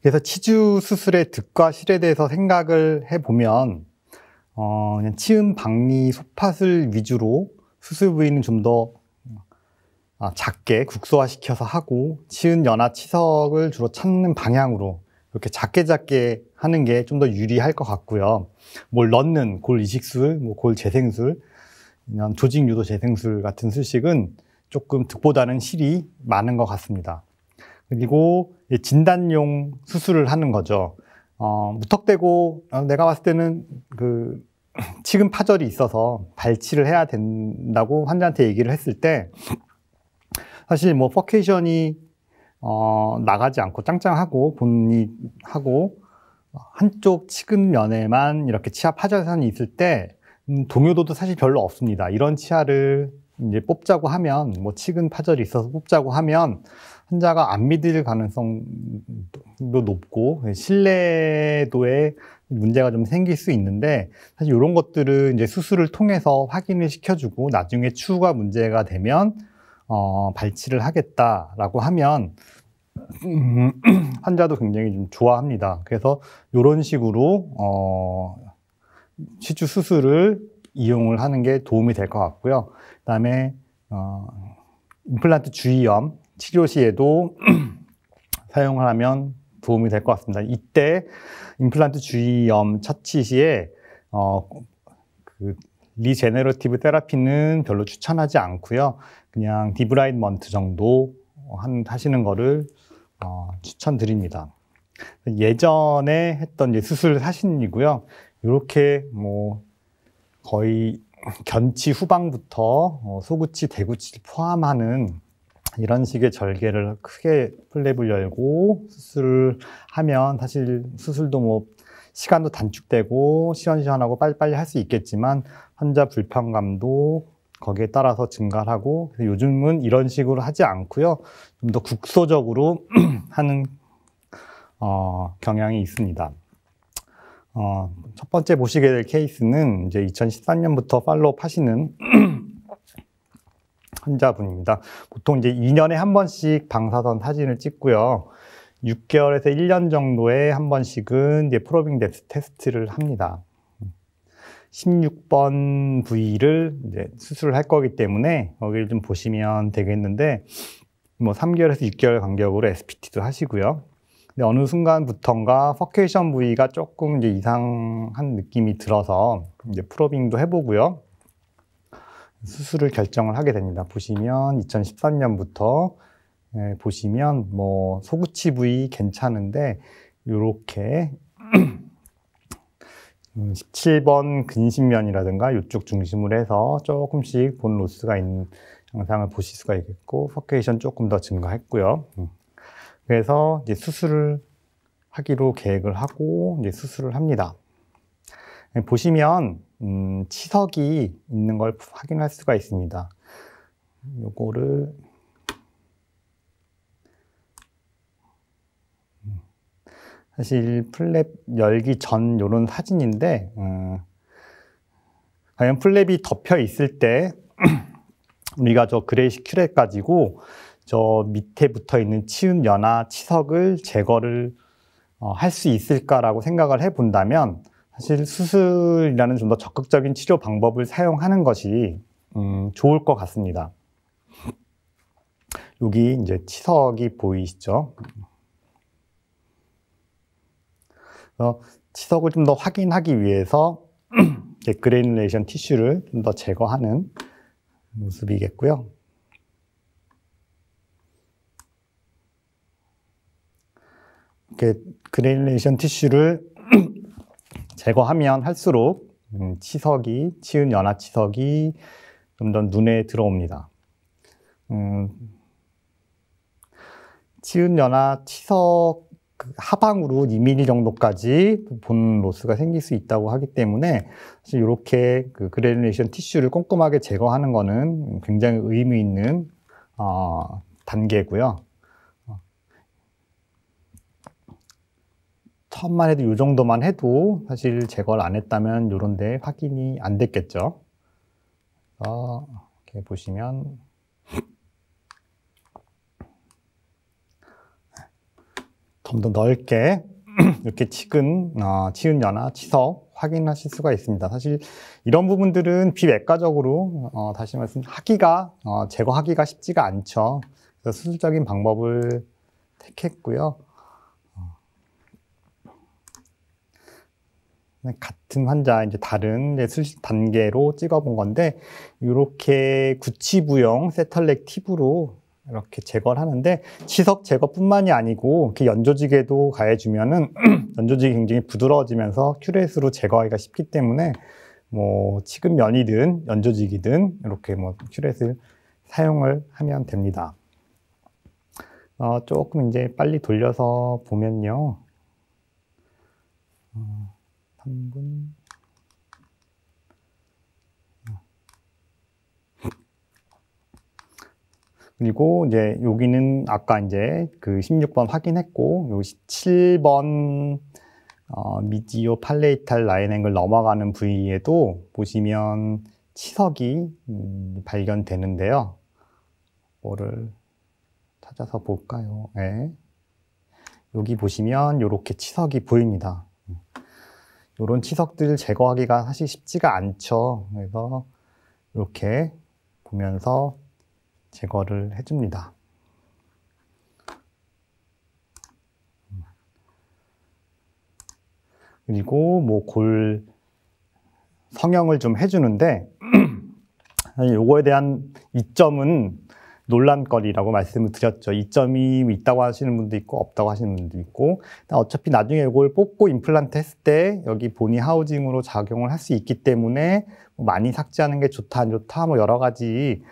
그래서 치주 수술의 득과 실에 대해서 생각을 해보면 그냥 치음 박리 소팟을 위주로 수술 부위는 좀 더 작게 국소화시켜서 하고 치은 연화 치석을 주로 찾는 방향으로 이렇게 작게 하는 게 좀 더 유리할 것 같고요. 뭘 넣는 골 이식술, 골 재생술, 조직 유도 재생술 같은 수식은 조금 득보다는 실이 많은 것 같습니다. 그리고 진단용 수술을 하는 거죠. 무턱대고 내가 봤을 때는 치근 파절이 있어서 발치를 해야 된다고 환자한테 얘기를 했을 때 사실 퍼케이션이 나가지 않고 짱짱하고 본이 하고 한쪽 치근 면에만 이렇게 치아 파절선이 있을 때 동요도도 사실 별로 없습니다. 이런 치아를 이제 뽑자고 하면 치근 파절이 있어서 뽑자고 하면 환자가 안 믿을 가능성도 높고 신뢰도에 문제가 좀 생길 수 있는데 사실 이런 것들은 이제 수술을 통해서 확인을 시켜주고 나중에 추후가 문제가 되면 발치를 하겠다라고 하면 환자도 굉장히 좀 좋아합니다. 그래서 이런 식으로 치주 수술을 이용을 하는 게 도움이 될 것 같고요. 그다음에 임플란트 주위염 치료 시에도 사용을 하면 도움이 될 것 같습니다. 이때 임플란트 주위염 처치 시에 리제네러티브 테라피는 별로 추천하지 않고요. 그냥 디브라이먼트 정도 하시는 거를 추천드립니다. 예전에 했던 수술 사진이고요. 이렇게 거의 견치 후방부터 소구치, 대구치를 포함하는 이런 식의 절개를 크게 플랩을 열고 수술을 하면 사실 수술도 시간도 단축되고 시원시원하고 빨리빨리 할 수 있겠지만 환자 불편감도 거기에 따라서 증가를 하고 요즘은 이런 식으로 하지 않고요. 좀 더 국소적으로 하는 경향이 있습니다. 첫 번째 보시게 될 케이스는 이제 2013년부터 팔로우업 하시는 환자분입니다. 보통 이제 2년에 한 번씩 방사선 사진을 찍고요. 6개월에서 1년 정도에 한 번씩은 이제 프로빙 테스트를 합니다. 16번 부위를 이제 수술을 할 거기 때문에 여기를 좀 보시면 되겠는데 3개월에서 6개월 간격으로 SPT도 하시고요. 근데 어느 순간부터인가 퍼케이션 부위가 조금 이제 이상한 느낌이 들어서 이제 프로빙도 해보고요. 수술을 결정을 하게 됩니다. 보시면 2013년부터 보시면 소구치 부위 괜찮은데 이렇게 17번 근심면이라든가 이쪽 중심으로 해서 조금씩 본 로스가 있는 영상을 보실 수가 있겠고 퍼케이션 조금 더 증가했고요. 그래서 이제 수술을 하기로 계획을 하고 이제 수술을 합니다. 보시면 치석이 있는 걸 확인할 수가 있습니다. 요거를 사실 플랩 열기 전 요런 사진인데 과연 플랩이 덮여 있을 때 우리가 저 그레이시 큐렛 가지고 저 밑에 붙어 있는 치음 연화 치석을 제거를 할 수 있을까라고 생각을 해 본다면 사실 수술이라는 좀 더 적극적인 치료 방법을 사용하는 것이 좋을 것 같습니다. 여기 이제 치석이 보이시죠? 치석을 좀 더 확인하기 위해서 그래놀레이션 티슈를 좀 더 제거하는 모습이겠고요. 이렇게 그래놀레이션 티슈를 제거하면 할수록 치은 연화 치석이 좀 더 눈에 들어옵니다. 치은 연화 치석 하방으로 2mm 정도까지 본 로스가 생길 수 있다고 하기 때문에 사실 이렇게 그래놀레이션 티슈를 꼼꼼하게 제거하는 것은 굉장히 의미 있는 단계고요. 처음만 해도 이 정도만 해도 사실 제거를 안 했다면 이런 데 확인이 안 됐겠죠. 이렇게 보시면 좀 더 넓게 이렇게 치은 연화, 치석 확인하실 수가 있습니다. 사실 이런 부분들은 비외과적으로 다시 말씀 제거하기가 쉽지가 않죠. 그래서 수술적인 방법을 택했고요. 같은 환자, 이제 다른 수술 단계로 찍어본 건데, 이렇게 구치부용 세털렉 팁으로 이렇게 제거를 하는데, 치석 제거뿐만이 아니고, 이렇게 연조직에도 가해주면은, 연조직이 굉장히 부드러워지면서 큐렛으로 제거하기가 쉽기 때문에, 뭐, 치근면이든 연조직이든, 이렇게 뭐, 큐렛을 사용을 하면 됩니다. 조금 이제 빨리 돌려서 보면요. 3분. 그리고 이제 여기는 아까 이제 그 16번 확인했고, 요 17번 미지오 팔레이탈 라인 앵글 넘어가는 부위에도 보시면 치석이 발견되는데요. 뭐를 찾아서 볼까요? 네. 여기 보시면 이렇게 치석이 보입니다. 이런 치석들 제거하기가 사실 쉽지가 않죠. 그래서 이렇게 보면서 제거를 해줍니다. 그리고 뭐 골 성형을 좀 해주는데 요거에 대한 이점은 논란거리라고 말씀을 드렸죠. 이점이 있다고 하시는 분도 있고 없다고 하시는 분도 있고, 어차피 나중에 이걸 뽑고 임플란트 했을 때 여기 보니 하우징으로 작용을 할 수 있기 때문에 많이 삭제하는 게 좋다 안 좋다 뭐 여러 가지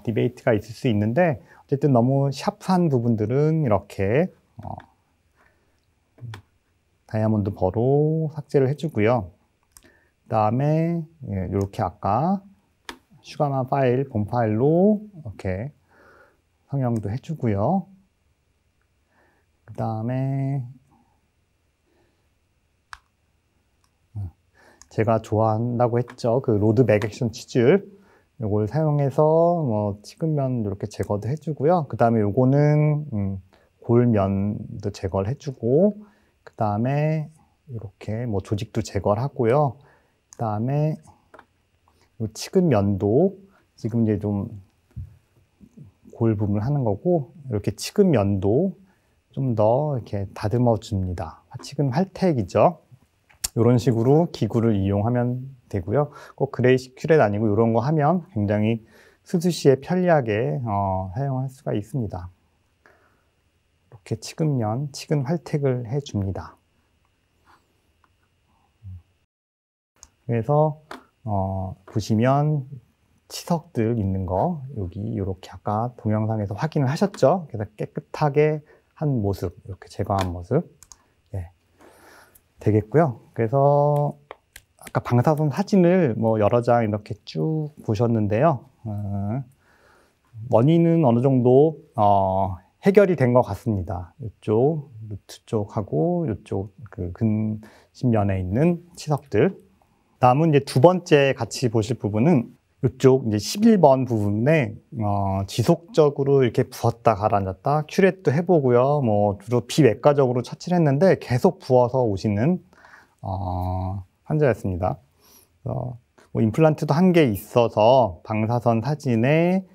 디베이트가 있을 수 있는데, 어쨌든 너무 샵한 부분들은 이렇게 다이아몬드 버로 삭제를 해주고요. 그 다음에 이렇게 아까 슈가마 파일, 본 파일로 이렇게 성형도 해주고요. 그 다음에 제가 좋아한다고 했죠. 그 로드 맥 액션 치줄, 요걸 사용해서 뭐 치근면 이렇게 제거도 해주고요. 그 다음에 요거는 골면도 제거를 해주고, 그 다음에 이렇게 뭐 조직도 제거를 하고요. 그 다음에 요 치근면도 지금 이제 좀 골 부분을 하는 거고, 이렇게 치근면도 좀 더 이렇게 다듬어 줍니다. 치근 활택이죠. 이런 식으로 기구를 이용하면 되고요. 꼭 그레이시 큐렛 아니고 이런 거 하면 굉장히 수술 시에 편리하게 사용할 수가 있습니다. 이렇게 치근면, 치근 활택을 해줍니다. 그래서 보시면 치석들 있는 거 여기 이렇게 아까 동영상에서 확인을 하셨죠? 그래서 깨끗하게 한 모습, 이렇게 제거한 모습 되겠고요. 그래서 아까 방사선 사진을 뭐 여러 장 이렇게 쭉 보셨는데요. 원인은 어느 정도 해결이 된 것 같습니다. 이쪽 루트 쪽하고 이쪽 그 근심면에 있는 치석들. 다음은 이제 두 번째 같이 보실 부분은 이쪽 이제 11번 부분에 지속적으로 이렇게 부었다 가라앉았다 큐렛도 해보고요. 뭐 주로 비외과적으로 처치를 했는데 계속 부어서 오시는 환자였습니다. 뭐 임플란트도 한 개 있어서 방사선 사진에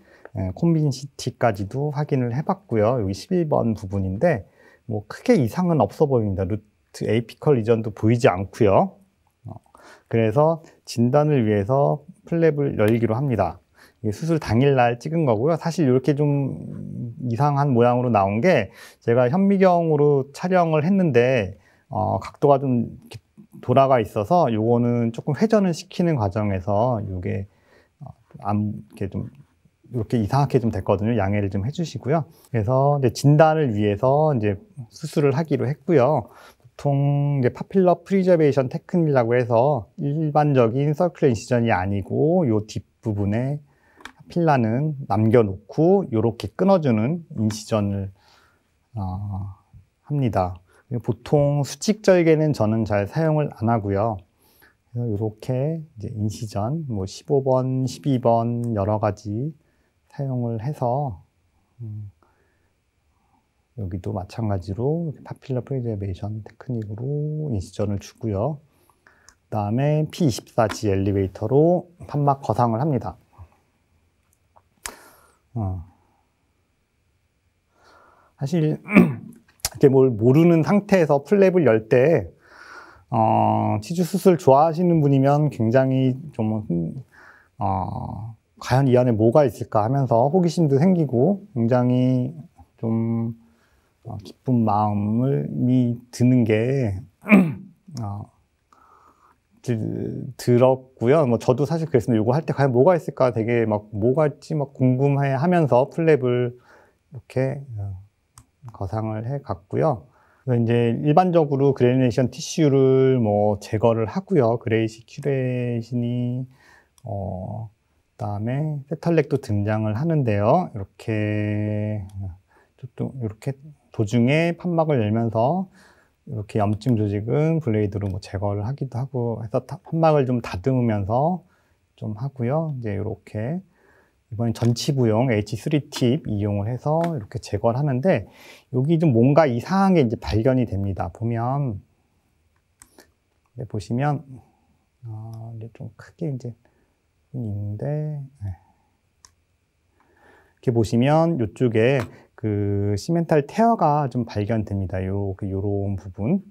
콤빈 CT까지도 확인을 해봤고요. 여기 11번 부분인데 뭐 크게 이상은 없어 보입니다. 루트 에이피컬 리전도 보이지 않고요. 그래서 진단을 위해서 플랩을 열기로 합니다. 수술 당일날 찍은 거고요. 사실 이렇게 좀 이상한 모양으로 나온 게 제가 현미경으로 촬영을 했는데 각도가 좀 돌아가 있어서 요거는 조금 회전을 시키는 과정에서 요게 이렇게 좀 이렇게 이상하게 좀 됐거든요. 양해를 좀 해주시고요. 그래서 이제 진단을 위해서 이제 수술을 하기로 했고요. 보통 이제 파필러 프리저베이션 테크닉이라고 해서 일반적인 서큘러 인시전이 아니고 요 뒷부분에 파필라는 남겨놓고 이렇게 끊어주는 인시전을 합니다. 보통 수직절개는 저는 잘 사용을 안 하고요. 그래서 이렇게 이제 인시전, 뭐 15번, 12번 여러 가지 사용을 해서 여기도 마찬가지로 파필러 프리저베이션 테크닉으로 인시전을 주고요. 그 다음에 P24G 엘리베이터로 판막 거상을 합니다. 사실 이렇게 뭘 모르는 상태에서 플랩을 열 때 치주 수술 좋아하시는 분이면 굉장히 좀 과연 이 안에 뭐가 있을까 하면서 호기심도 생기고 굉장히 좀 기쁜 마음이 드는 게 들었고요. 뭐 저도 사실 그랬습니다. 이거 할 때 과연 뭐가 있을까 되게 막 뭐가 있지 막 궁금해 하면서 플랩을 이렇게 거상을 해 갔고요. 그래서 이제 일반적으로 그래뉴레이션 티슈를 뭐 제거를 하고요. 그레이시 큐레이션이 그다음에 세털렉도 등장을 하는데요. 이렇게 도중에 판막을 열면서 이렇게 염증 조직은 블레이드로 뭐 제거를 하기도 하고 해서 판막을 좀 다듬으면서 좀 하고요. 이제 이렇게 이번엔 전치부용 H3 팁 이용을 해서 이렇게 제거를 하는데 여기 좀 뭔가 이상한 게 이제 발견이 됩니다. 보면 보시면 이제 좀 크게 이제 있는데 이렇게 보시면 이쪽에 그 시멘탈 테어가 좀 발견됩니다. 요런 부분.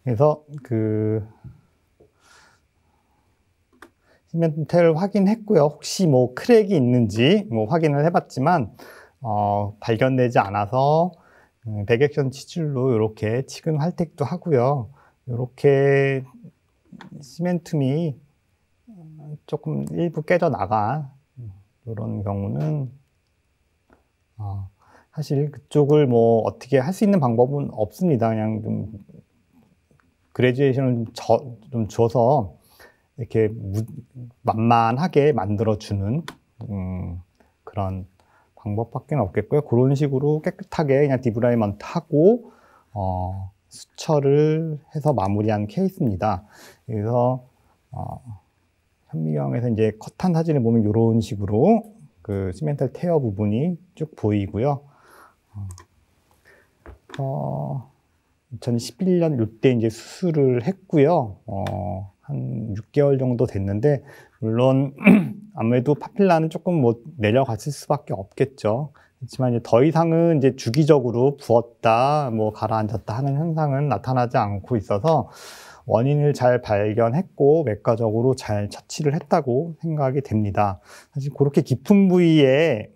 그래서 그 시멘트를 확인했고요. 혹시 뭐 크랙이 있는지 뭐 확인을 해봤지만 발견되지 않아서 백액션 치줄로 이렇게 치근 활택도 하고요. 이렇게 시멘툼이 조금 일부 깨져 나가 이런 경우는 사실 그쪽을 뭐 어떻게 할 수 있는 방법은 없습니다. 그냥 좀 그레듀에이션을 좀 줘서 이렇게 만만하게 만들어주는 그런 방법밖에 없겠고요. 그런 식으로 깨끗하게 그냥 디브라이먼트 하고 수처를 해서 마무리한 케이스입니다. 그래서 현미경에서 이제 컷한 사진을 보면 이런 식으로 그 시멘탈 테어 부분이 쭉 보이고요. 2011년 이때 이제 수술을 했고요. 한 6개월 정도 됐는데 물론 아무래도 파필라는 조금 뭐 내려갔을 수밖에 없겠죠. 그렇지만 이제 더 이상은 이제 주기적으로 부었다, 뭐 가라앉았다 하는 현상은 나타나지 않고 있어서 원인을 잘 발견했고 외과적으로 잘 처치를 했다고 생각이 됩니다. 사실 그렇게 깊은 부위에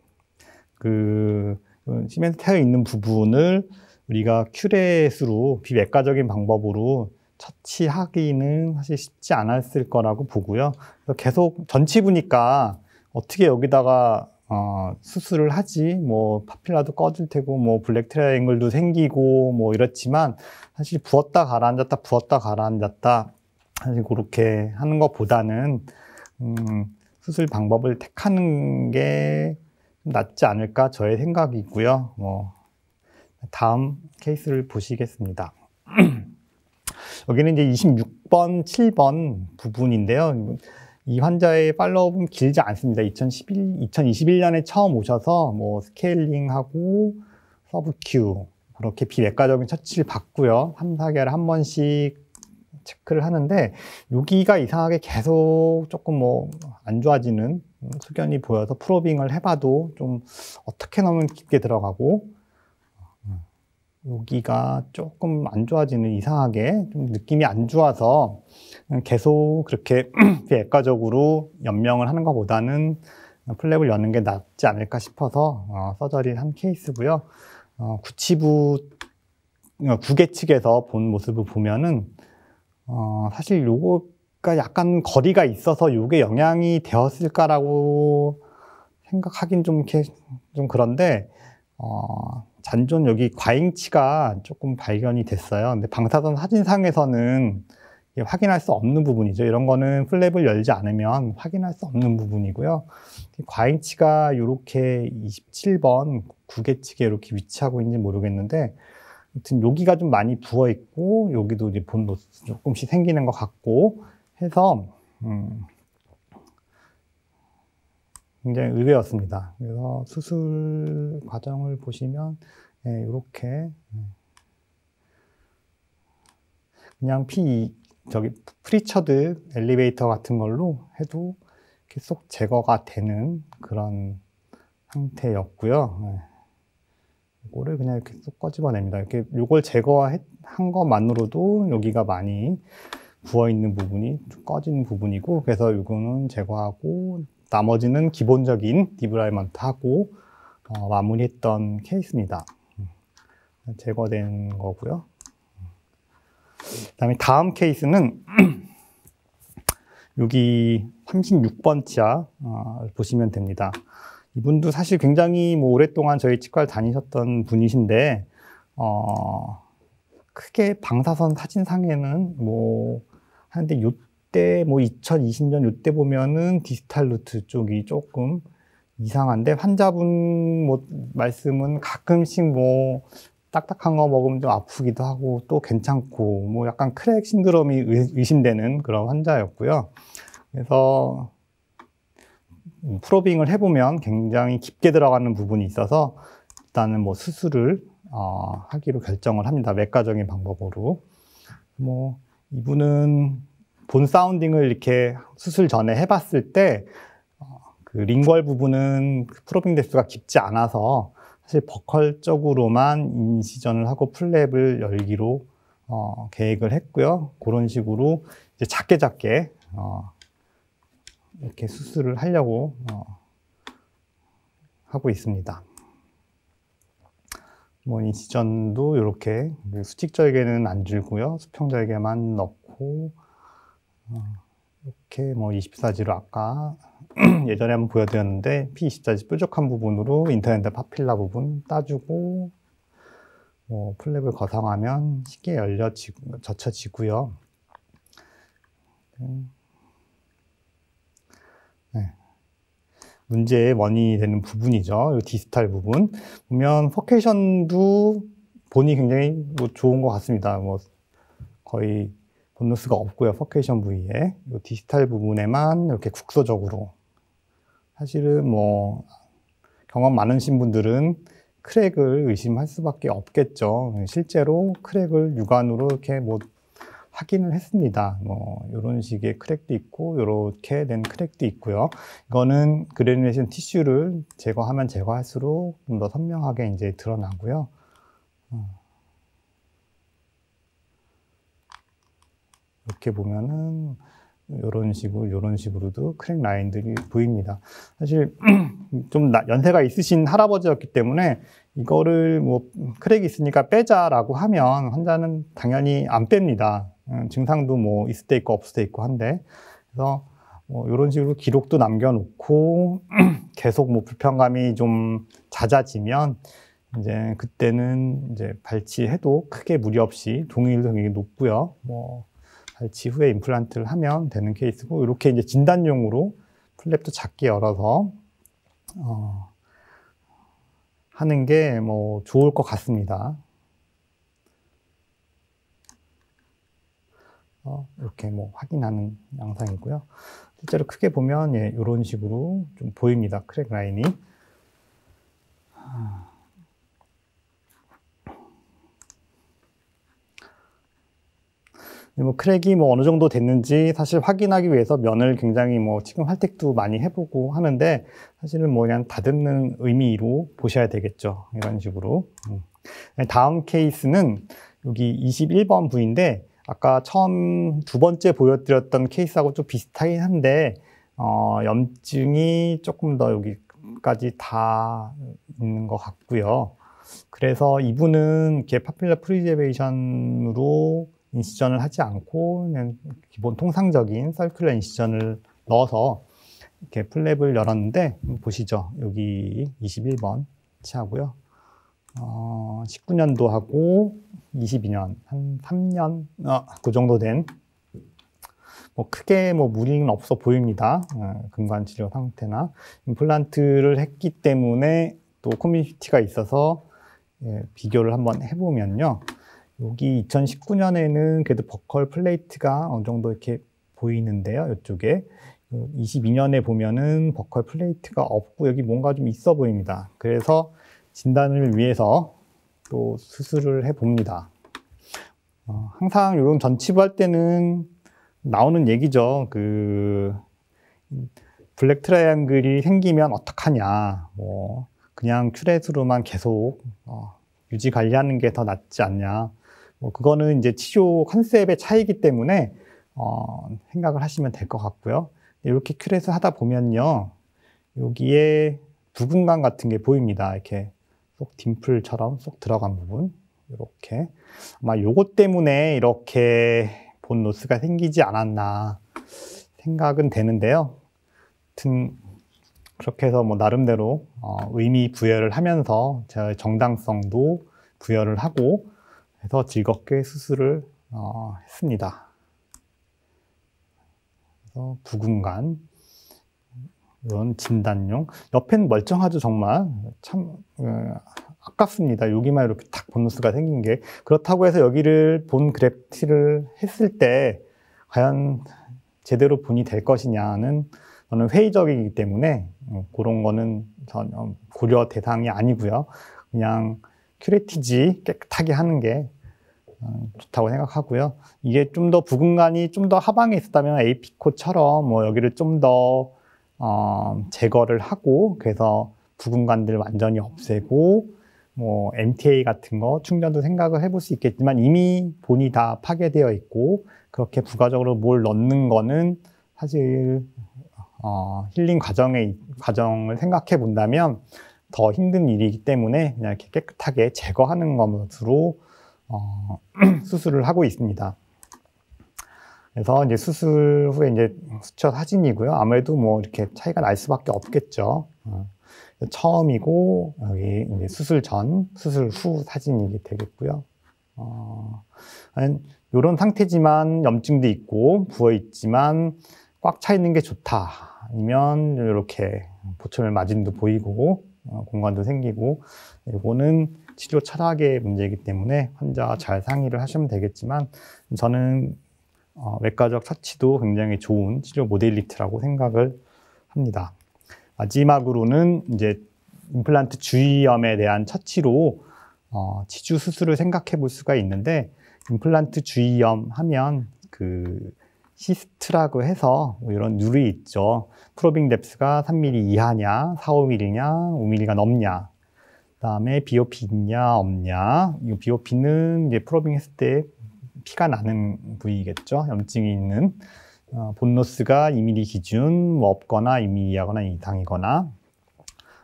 그 시멘트 테어 있는 부분을 우리가 큐렛으로 비외과적인 방법으로 처치하기는 사실 쉽지 않았을 거라고 보고요. 그래서 계속 전치부니까 어떻게 여기다가 수술을 하지? 뭐 파필라도 꺼질 테고 뭐 블랙 트라이앵글도 생기고 뭐 이렇지만 사실 부었다 가라앉았다 부었다 가라앉았다 사실 그렇게 하는 것보다는 수술 방법을 택하는 게 낫지 않을까 저의 생각이고요. 뭐 다음 케이스를 보시겠습니다. 여기는 이제 26번, 7번 부분인데요. 이 환자의 팔로우업은 길지 않습니다. 2021년에 처음 오셔서 뭐 스케일링하고 서브큐 그렇게 비외과적인 처치를 받고요. 3, 4개월에 한 번씩 체크를 하는데 여기가 이상하게 계속 조금 뭐 안 좋아지는 소견이 보여서 프로빙을 해봐도 좀 어떻게 넣으면 깊게 들어가고 여기가 조금 안 좋아지는 이상하게 좀 느낌이 안 좋아서 계속 그렇게 외과적으로 연명을 하는 것보다는 플랩을 여는 게 낫지 않을까 싶어서 서저리를 한 케이스고요. 구치부 구개 측에서 본 모습을 보면은 사실 요거가 약간 거리가 있어서 요게 영향이 되었을까라고 생각하긴 좀 그런데 잔존 여기 과잉치가 조금 발견이 됐어요. 근데 방사선 사진상에서는 확인할 수 없는 부분이죠. 이런 거는 플랩을 열지 않으면 확인할 수 없는 부분이고요. 과잉치가 이렇게 27번 구개측에 이렇게 위치하고 있는지 모르겠는데, 아무튼 여기가 좀 많이 부어 있고, 여기도 이제 본도 조금씩 생기는 것 같고 해서 굉장히 의외였습니다. 그래서 수술 과정을 보시면 이렇게 그냥 프리처드 엘리베이터 같은 걸로 해도 이렇게 쏙 제거가 되는 그런 상태였고요. 이거를 그냥 이렇게 쏙 꺼집어냅니다. 이렇게 이걸 제거한 것만으로도 여기가 많이 부어 있는 부분이 꺼진 부분이고, 그래서 이거는 제거하고 나머지는 기본적인 디브라이먼트 하고 마무리했던 케이스입니다. 제거된 거고요. 그다음에 다음 케이스는 여기 36번 치아 보시면 됩니다. 이분도 사실 굉장히 오랫동안 저희 치과를 다니셨던 분이신데, 크게 방사선 사진상에는 하는데 요때 2020년 요때 보면은 디스탈 루트 쪽이 조금 이상한데, 환자분 말씀은 가끔씩 딱딱한 거 먹으면 좀 아프기도 하고 또 괜찮고 약간 크랙 신드롬이 의심되는 그런 환자였고요. 그래서 프로빙을 해보면 굉장히 깊게 들어가는 부분이 있어서 일단은 수술을 하기로 결정을 합니다. 외과적인 방법으로. 이분은 본 사운딩을 이렇게 수술 전에 해봤을 때 그 링궐 부분은 프로빙 대수가 깊지 않아서 사실 버컬적으로만 인시전을 하고 플랩을 열기로 계획을 했고요. 그런 식으로 이제 작게 이렇게 수술을 하려고 하고 있습니다. 인시전도 이렇게 수직절개는 안 줄고요. 수평절개만 넣고 이렇게 24G로 아까 예전에 한번 보여드렸는데 P24G 뾰족한 부분으로 인터넷 파필라 부분 따주고 플랩을 거상하면 쉽게 젖혀지고요. 문제의 원인이 되는 부분이죠. 이 디스탈 부분 보면 포케이션도 본이 굉장히 좋은 것 같습니다. 거의 본노스가 없고요. 포케이션 부위에 이 디스탈 부분에만 이렇게 국소적으로, 사실은 경험 많으신 분들은 크랙을 의심할 수밖에 없겠죠. 실제로 크랙을 육안으로 이렇게 확인을 했습니다. 이런 식의 크랙도 있고 이렇게 된 크랙도 있고요. 이거는 그래뉴레이션 티슈를 제거하면 제거할수록 좀 더 선명하게 이제 드러나고요. 이렇게 보면은 이런 식으로도 크랙 라인들이 보입니다. 사실 좀 연세가 있으신 할아버지였기 때문에 이거를 크랙이 있으니까 빼자라고 하면 환자는 당연히 안 뺍니다. 증상도 있을 때 있고 없을 때 있고 한데, 그래서 이런 식으로 기록도 남겨놓고 계속 불편감이 좀 잦아지면 이제 그때는 이제 발치해도 크게 무리 없이 동의율도 굉장히 높고요. 발치 후에 임플란트를 하면 되는 케이스고, 이렇게 이제 진단용으로 플랩도 작게 열어서 하는 게 좋을 것 같습니다. 이렇게 확인하는 양상이고요. 실제로 크게 보면 이런 식으로 좀 보입니다. 크랙 라인이. 크랙이 어느 정도 됐는지 사실 확인하기 위해서 면을 굉장히 지금 활택도 많이 해보고 하는데, 사실은 그냥 다듬는 의미로 보셔야 되겠죠. 이런 식으로. 다음 케이스는 여기 21번 부위인데, 아까 처음 두 번째 보여드렸던 케이스하고 좀 비슷하긴 한데, 염증이 조금 더 여기까지 다 있는 것 같고요. 그래서 이분은 이렇게 파필라 프리저베이션으로 인시전을 하지 않고 그냥 기본 통상적인 서큘러 인시전을 넣어서 이렇게 플랩을 열었는데, 보시죠. 여기 21번 치아고요. 19년도 하고 22년, 한 3년, 그 정도 된, 뭐 크게 뭐 무리는 없어 보입니다. 근관 치료 상태나. 임플란트를 했기 때문에 또 커뮤니티가 있어서 비교를 한번 해보면요. 여기 2019년에는 그래도 버컬 플레이트가 어느 정도 이렇게 보이는데요. 이쪽에. 22년에 보면은 버컬 플레이트가 없고 여기 뭔가 좀 있어 보입니다. 그래서 진단을 위해서 또 수술을 해봅니다. 항상 이런 전치부 할 때는 나오는 얘기죠. 블랙 트라이앵글이 생기면 어떡하냐. 뭐 그냥 큐렛으로만 계속 유지 관리하는 게 더 낫지 않냐. 뭐 그거는 이제 치료 컨셉의 차이기 때문에 생각을 하시면 될 것 같고요. 이렇게 큐렛을 하다 보면요, 여기에 부근감 같은 게 보입니다. 이렇게 쏙 딤플처럼 쏙 들어간 부분, 이렇게. 아마 요것 때문에 이렇게 본 노스가 생기지 않았나 생각은 되는데요. 하여튼 그렇게 해서 뭐 나름대로 의미 부여를 하면서 제 정당성도 부여를 하고 해서 즐겁게 수술을 했습니다. 그래서 부근간 이런 진단용. 옆에는 멀쩡하죠. 정말 참 아깝습니다. 여기만 이렇게 탁 본노스가 생긴 게. 그렇다고 해서 여기를 본 그래프티를 했을 때 과연 제대로 본이 될 것이냐는 저는 회의적이기 때문에 그런 거는 전혀 고려 대상이 아니고요. 그냥 큐레티지 깨끗하게 하는 게 좋다고 생각하고요. 이게 좀 더 부근간이 좀 더 하방에 있었다면 에이피코처럼 뭐 여기를 좀 더 제거를 하고 그래서 부근간들 완전히 없애고 뭐 MTA 같은 거 충전도 생각을 해볼 수 있겠지만 이미 본이 다 파괴되어 있고 그렇게 부가적으로 뭘 넣는 거는 사실 힐링 과정을 생각해 본다면 더 힘든 일이기 때문에 그냥 이렇게 깨끗하게 제거하는 것으로 수술을 하고 있습니다. 그래서 이제 수술 후에 이제 수처 사진이고요. 아무래도 뭐 이렇게 차이가 날 수밖에 없겠죠. 처음이고 여기 이제 수술 전, 수술 후 사진이 되겠고요. 이런 상태지만 염증도 있고 부어 있지만 꽉 차 있는 게 좋다. 아니면 이렇게 보철 마진도 보이고 공간도 생기고 이거는 치료 철학의 문제이기 때문에 환자와 잘 상의를 하시면 되겠지만 저는 외과적 처치도 굉장히 좋은 치료 모델리티라고 생각을 합니다. 마지막으로는 이제 임플란트 주위염에 대한 처치로 치주 수술을 생각해 볼 수가 있는데 임플란트 주위염 하면 시스트라고 해서 이런 룰이 있죠. 프로빙 뎁스가 3mm 이하냐, 4, 5mm냐, 5mm가 넘냐. 그다음에 BOP 있냐, 없냐. 이 BOP는 이제 프로빙 했을 때 피가 나는 부위겠죠. 염증이 있는. 본노스가 2mm 기준, 뭐 없거나 2mm 이하거나 이상이거나.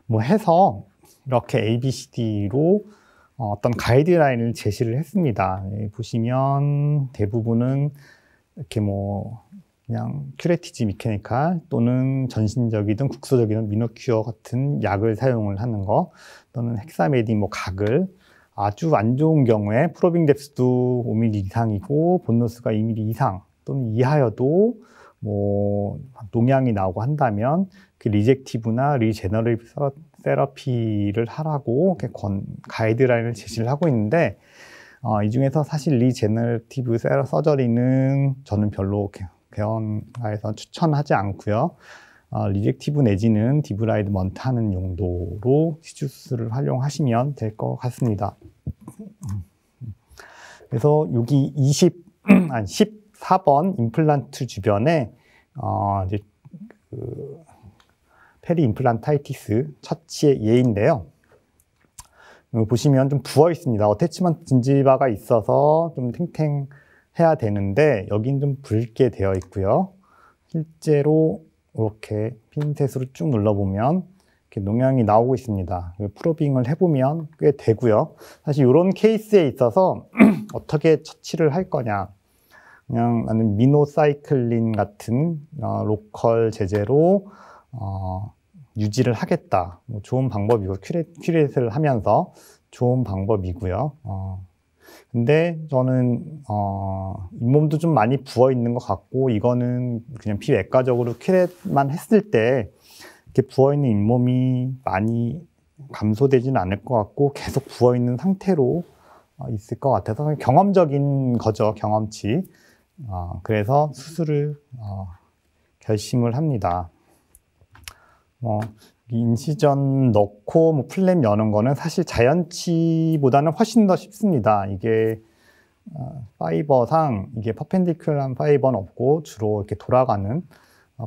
뭐 해서 이렇게 ABCD로 어떤 가이드라인을 제시를 했습니다. 보시면 대부분은 이렇게 뭐 그냥 큐레티지 미케니칼 또는 전신적이든 국소적이든 미노큐어 같은 약을 사용을 하는 거 또는 헥사메딘 뭐 각을 아주 안 좋은 경우에 프로빙 뎁스도 5mm 이상이고 본노스가 2mm 이상 또는 이하여도 뭐 농양이 나오고 한다면 그 리젝티브나 리제너레이브 세러피를 하라고 이렇게 가이드라인을 제시를 하고 있는데 이 중에서 사실 리제너레이티브 서저리는 저는 별로 개원가에서 추천하지 않고요. 리젝티브 내지는 디브라이드먼트 하는 용도로 치주 수술을 활용하시면 될 것 같습니다. 그래서 여기 14번 임플란트 주변에 이제 페리 임플란타이티스 처치의 예인데요. 보시면 좀 부어 있습니다. 어태치먼트 진지바가 있어서 좀 탱탱해야 되는데 여긴 좀 붉게 되어 있고요. 실제로 이렇게 핀셋으로 쭉 눌러보면 이렇게 농양이 나오고 있습니다. 프로빙을 해보면 꽤 되고요. 사실 이런 케이스에 있어서 어떻게 처치를 할 거냐. 그냥 나는 미노사이클린 같은 로컬 제제로 유지를 하겠다. 뭐 좋은 방법이고 큐렛을 하면서 좋은 방법이고요. 근데 저는 잇몸도 좀 많이 부어 있는 것 같고, 이거는 그냥 피부외과적으로 큐렛만 했을 때 이렇게 부어 있는 잇몸이 많이 감소되지는 않을 것 같고, 계속 부어 있는 상태로 있을 것 같아서 경험적인 거죠, 경험치. 그래서 수술을 결심을 합니다. 인시전 넣고 뭐 플랩 여는 거는 사실 자연치보다는 훨씬 더 쉽습니다. 이게 파이버상 이게 퍼펜디큘러한 파이버는 없고 주로 이렇게 돌아가는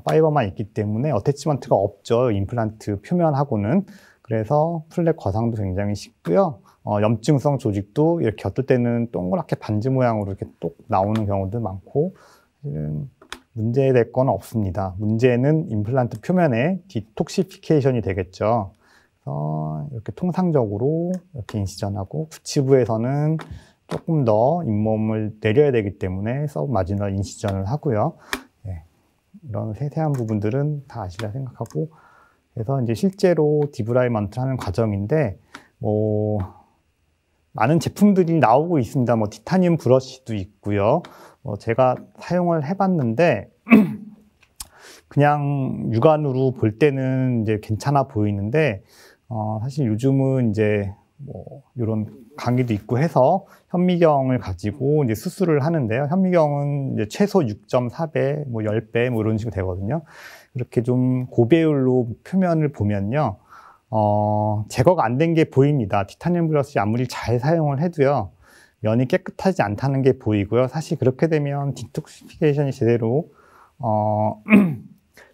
파이버만 있기 때문에 어태치먼트가 없죠. 임플란트 표면하고는. 그래서 플랩 거상도 굉장히 쉽고요. 염증성 조직도 이렇게 어떨 때는 동그랗게 반지 모양으로 이렇게 똑 나오는 경우도 많고, 사실은 문제될 건 없습니다. 문제는 임플란트 표면에 디톡시피케이션이 되겠죠. 그래서 이렇게 통상적으로 이렇게 인시전하고, 구치부에서는 조금 더 잇몸을 내려야 되기 때문에 서브마지널 인시전을 하고요. 네, 이런 세세한 부분들은 다 아시리라 생각하고, 그래서 이제 실제로 디브라이먼트를 하는 과정인데, 많은 제품들이 나오고 있습니다. 티타늄 브러쉬도 있고요. 제가 사용을 해봤는데, 그냥 육안으로 볼 때는 이제 괜찮아 보이는데, 사실 요즘은 이제 이런 강의도 있고 해서 현미경을 가지고 이제 수술을 하는데요. 현미경은 이제 최소 6.4배, 10배 이런 식으로 되거든요. 이렇게 좀 고배율로 표면을 보면요. 제거가 안 된 게 보입니다. 티타늄 브러쉬 아무리 잘 사용을 해도요. 면이 깨끗하지 않다는 게 보이고요. 사실 그렇게 되면 디톡시피케이션이 제대로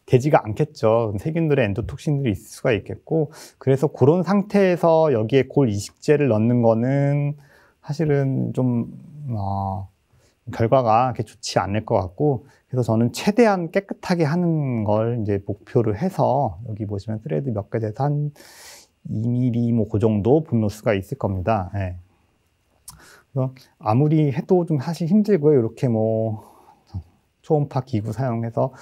되지가 않겠죠. 세균들의 엔도톡신들이 있을 수가 있겠고, 그래서 그런 상태에서 여기에 골 이식제를 넣는 거는 사실은 좀 결과가 그렇게 좋지 않을 것 같고, 그래서 저는 최대한 깨끗하게 하는 걸 이제 목표로 해서, 여기 보시면 스레드 몇 개 돼서 한 2mm 그 정도 분노수가 있을 겁니다. 네. 그래서 아무리 해도 좀 사실 힘들고요. 이렇게 초음파 기구 사용해서,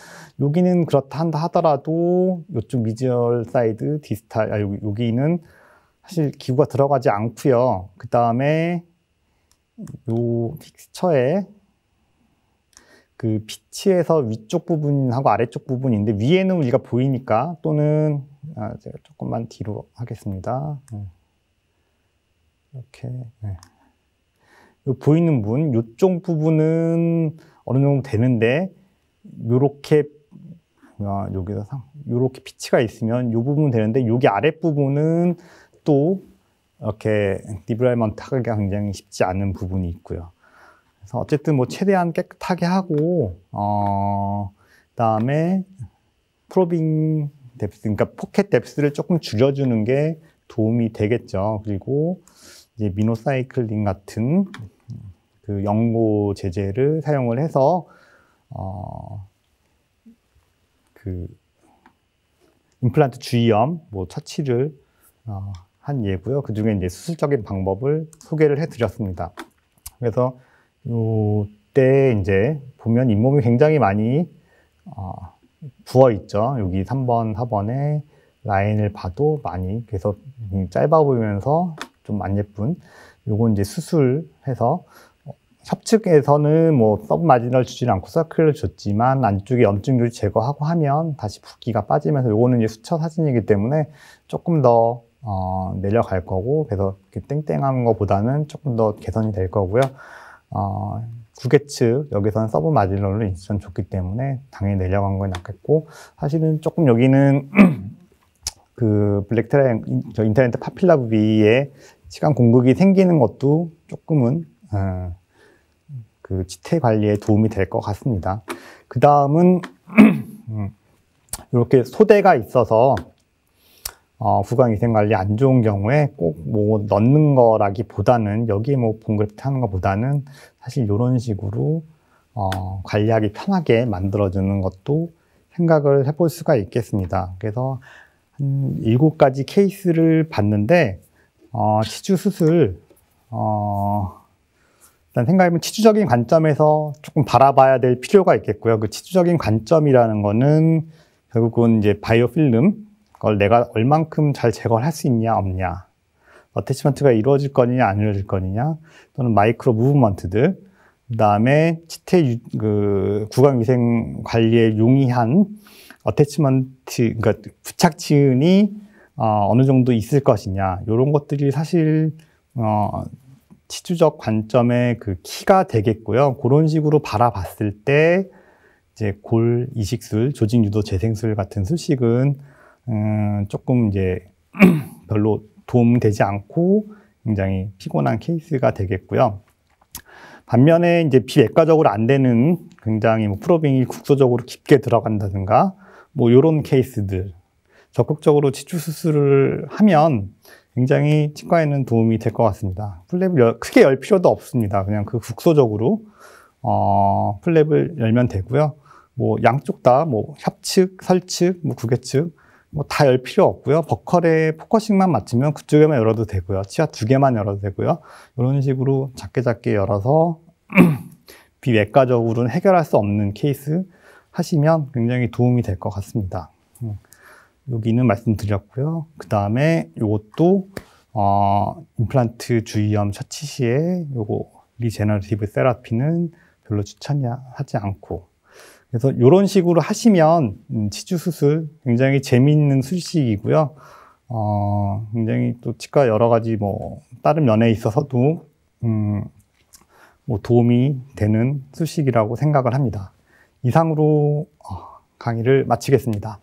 여기는 그렇다 한다 하더라도 이쪽 미지얼 사이드 디스탈, 여기는 사실 기구가 들어가지 않고요. 그 다음에 요 픽스처에 그 피치에서 위쪽 부분하고 아래쪽 부분인데, 위에는 우리가 보이니까, 또는 제가 조금만 뒤로 하겠습니다. 이렇게 보이는 부분, 이쪽 부분은 어느 정도 되는데, 요렇게 여기서 요렇게 피치가 있으면 요 부분 되는데, 여기 아랫 부분은 또 이렇게 디브라이먼트 하기가 굉장히 쉽지 않은 부분이 있고요. 그래서 어쨌든 최대한 깨끗하게 하고, 그다음에 프로빙 뎁스, 그러니까 포켓 뎁스를 조금 줄여주는 게 도움이 되겠죠. 그리고 이제 미노사이클린 같은 그 연고 제제를 사용을 해서 그 임플란트 주위염 처치를 한 예고요. 그 중에 이제 수술적인 방법을 소개를 해드렸습니다. 그래서 이때 이제 보면 잇몸이 굉장히 많이 부어 있죠. 여기 3번, 4번에 라인을 봐도 많이, 그래서 짧아 보이면서 좀 안 예쁜, 요건 이제 수술해서, 협측에서는 서브마지널 주지 않고 서클을 줬지만, 안쪽에 염증률 제거하고 하면 다시 붓기가 빠지면서, 요거는 이제 수처 사진이기 때문에 조금 더 내려갈 거고, 그래서 이렇게 땡땡한 것보다는 조금 더 개선이 될 거고요. 구개측, 여기서는 서브마지널로 인시전 줬기 때문에 당연히 내려간 건 낫겠고, 사실은 조금 여기는 그 블랙트라이 인터넷 파필라 부위에 시간 공극이 생기는 것도 조금은 그 치태 관리에 도움이 될 것 같습니다. 그 다음은 이렇게 소대가 있어서 구강위생관리 안 좋은 경우에 꼭 넣는 거라기보다는, 여기에 봉그래프트 하는 것보다는 사실 이런 식으로 관리하기 편하게 만들어주는 것도 생각을 해볼 수가 있겠습니다. 그래서 한 7가지 케이스를 봤는데, 치주 수술, 일단 생각해보면 치주적인 관점에서 조금 바라봐야 될 필요가 있겠고요. 그 치주적인 관점이라는 거는 결국은 이제 바이오필름, 그걸 내가 얼만큼 잘 제거를 할 수 있냐, 없냐. 어태치먼트가 이루어질 거냐 안 이루어질 거냐, 또는 마이크로 무브먼트들, 그 다음에 치태 구강 위생 관리에 용이한 어태치먼트, 그러니까 부착 지은이 어느 정도 있을 것이냐, 이런 것들이 사실 치주적 관점의 그 키가 되겠고요. 그런 식으로 바라봤을 때 이제 골 이식술, 조직 유도 재생술 같은 술식은 조금 이제 별로 도움되지 않고 굉장히 피곤한 케이스가 되겠고요. 반면에 이제 비외과적으로 안 되는 굉장히 뭐 프로빙이 국소적으로 깊게 들어간다든가 뭐 이런 케이스들, 적극적으로 치주 수술을 하면 굉장히 치과에는 도움이 될 것 같습니다. 플랩을 크게 열 필요도 없습니다. 그냥 그 국소적으로 플랩을 열면 되고요. 뭐 양쪽 다 뭐 협측, 설측, 뭐 구개측 뭐 다 열 필요 없고요. 버컬에 포커싱만 맞추면 그쪽에만 열어도 되고요. 치아 2개만 열어도 되고요. 이런 식으로 작게 열어서 비외과적으로는 해결할 수 없는 케이스 하시면 굉장히 도움이 될 것 같습니다. 여기는 말씀드렸고요. 그 다음에 요것도 임플란트 주의염 처치 시에 요거 리제너레티브 세라피는 별로 추천하지 않고, 그래서 이런 식으로 하시면 치주 수술 굉장히 재미있는 술식이고요. 굉장히 또 치과 여러 가지 뭐 다른 면에 있어서도 뭐 도움이 되는 술식이라고 생각을 합니다. 이상으로 강의를 마치겠습니다.